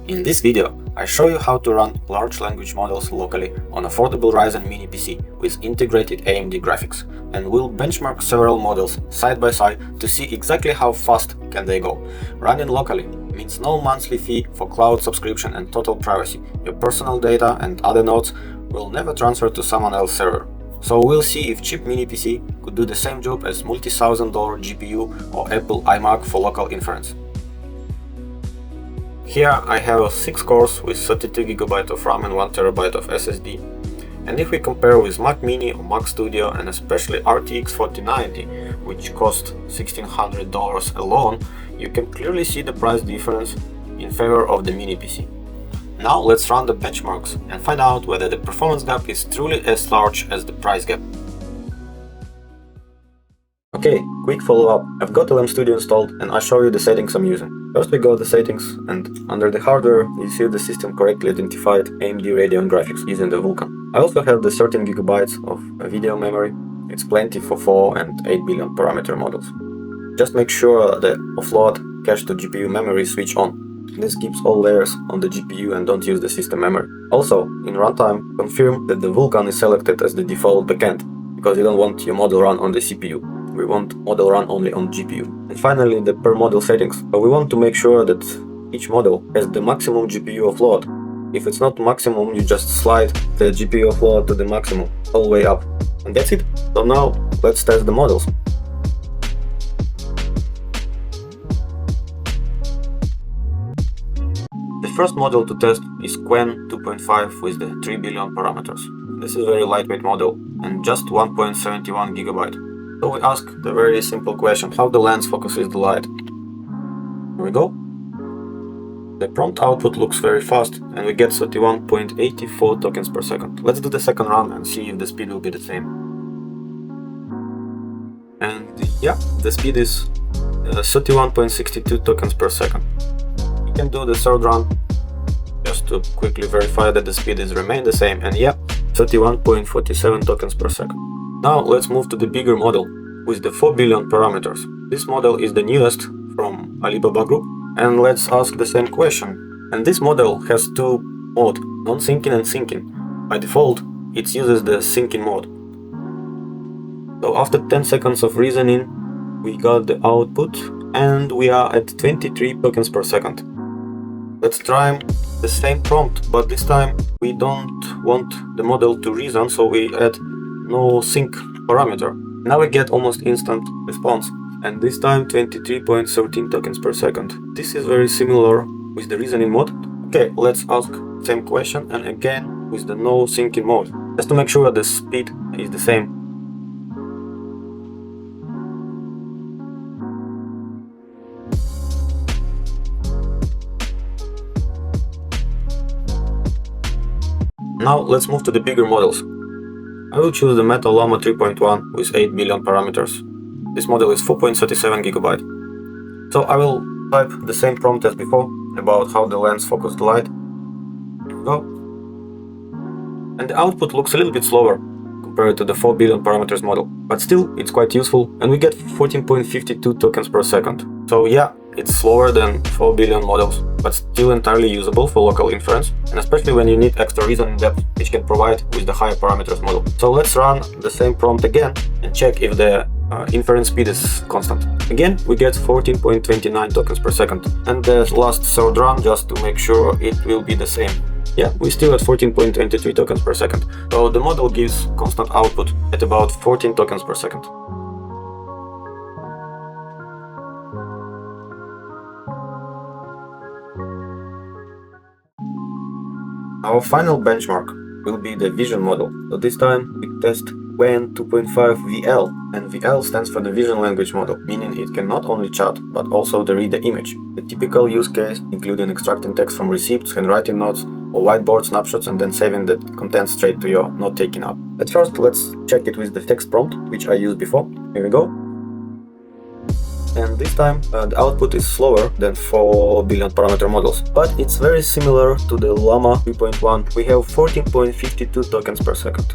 In this video, I show you how to run large language models locally on affordable Ryzen mini PC with integrated AMD graphics, and we'll benchmark several models side by side to see exactly how fast can they go. Running locally means no monthly fee for cloud subscription and total privacy. Your personal data and other nodes will never transfer to someone else's server. So we'll see if cheap mini PC could do the same job as multi-$1,000 GPU or Apple iMac for local inference. Here I have a 6 cores with 32GB of RAM and 1TB of SSD. And if we compare with Mac Mini or Mac Studio and especially RTX 4090, which cost $1,600 alone, you can clearly see the price difference in favor of the mini PC. Now let's run the benchmarks and find out whether the performance gap is truly as large as the price gap. Okay, quick follow-up. I've got LM Studio installed and I'll show you the settings I'm using. First we go to settings, and under the hardware you see the system correctly identified AMD Radeon graphics using the Vulkan. I also have the 13GB of video memory. It's plenty for 4 and 8 billion parameter models. Just make sure the offload cache to GPU memory is switched on. This keeps all layers on the GPU and don't use the system memory. Also, in runtime, confirm that the Vulkan is selected as the default backend, because you don't want your model run on the CPU. We want model run only on GPU. And finally, the per model settings. We want to make sure that each model has the maximum GPU offload. If it's not maximum, you just slide the GPU offload to the maximum, all the way up. And that's it. So now, let's test the models. The first model to test is Qwen 2.5 with the 3 billion parameters. This is a very lightweight model and just 1.71GB. So we ask the very simple question, how the lens focuses the light. Here we go. The prompt output looks very fast and we get 31.84 tokens per second. Let's do the second run and see if the speed will be the same. And yeah, the speed is 31.62 tokens per second. You can do the third run just to quickly verify that the speed is remain the same, and yeah, 31.47 tokens per second. Now let's move to the bigger model with the 4 billion parameters. This model is the newest from Alibaba Group, and let's ask the same question. And this model has two modes, non-syncing and syncing. By default, it uses the syncing mode. So after 10 seconds of reasoning, we got the output and we are at 23 tokens per second. Let's try the same prompt, but this time we don't want the model to reason, so we add no sync parameter. Now we get almost instant response, and this time 23.13 tokens per second. This is very similar with the reasoning mode. Okay, let's ask same question and again with the no syncing mode, just to make sure the speed is the same. Now let's move to the bigger models. I will choose the Meta Llama 3.1 with 8 billion parameters. This model is 4.37GB. So I will type the same prompt as before about how the lens focuses the light. Here we go. And the output looks a little bit slower compared to the 4 billion parameters model, but still it's quite useful, and we get 14.52 tokens per second. So yeah, it's slower than 4 billion models, but still entirely usable for local inference, and especially when you need extra reasoning depth, which can provide with the higher parameters model. So let's run the same prompt again and check if the inference speed is constant. Again, we get 14.29 tokens per second. And the last third run, just to make sure it will be the same. Yeah, we're still at 14.23 tokens per second. So the model gives constant output at about 14 tokens per second. Our final benchmark will be the vision model. So this time we test Qwen 2.5 VL, and VL stands for the vision language model, meaning it can not only chat but also read the image. The typical use case including extracting text from receipts, handwriting notes, or whiteboard snapshots and then saving the content straight to your note-taking app. At first, let's check it with the text prompt, which I used before. Here we go. And this time the output is slower than 4 billion parameter models, but it's very similar to the Llama 3.1. We have 14.52 tokens per second.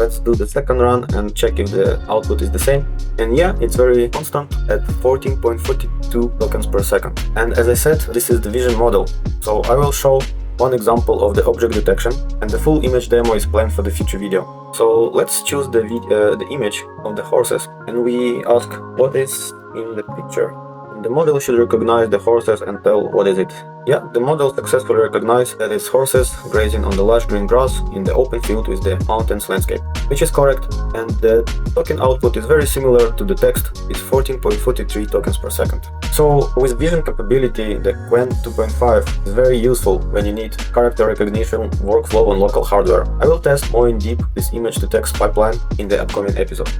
Let's do the second run and check if the output is the same. And yeah, it's very constant at 14.42 tokens per second. And as I said, this is the vision model. So I will show one example of the object detection, and the full image demo is planned for the future video. So let's choose the image of the horses, and we ask what is in the picture. The model should recognize the horses and tell what is it. Yeah, the model successfully recognized that it's horses grazing on the lush green grass in the open field with the mountains landscape, which is correct, and the token output is very similar to the text, it's 14.43 tokens per second. So with vision capability, the Qwen 2.5 is very useful when you need character recognition workflow on local hardware. I will test more in depth this image to text pipeline in the upcoming episode.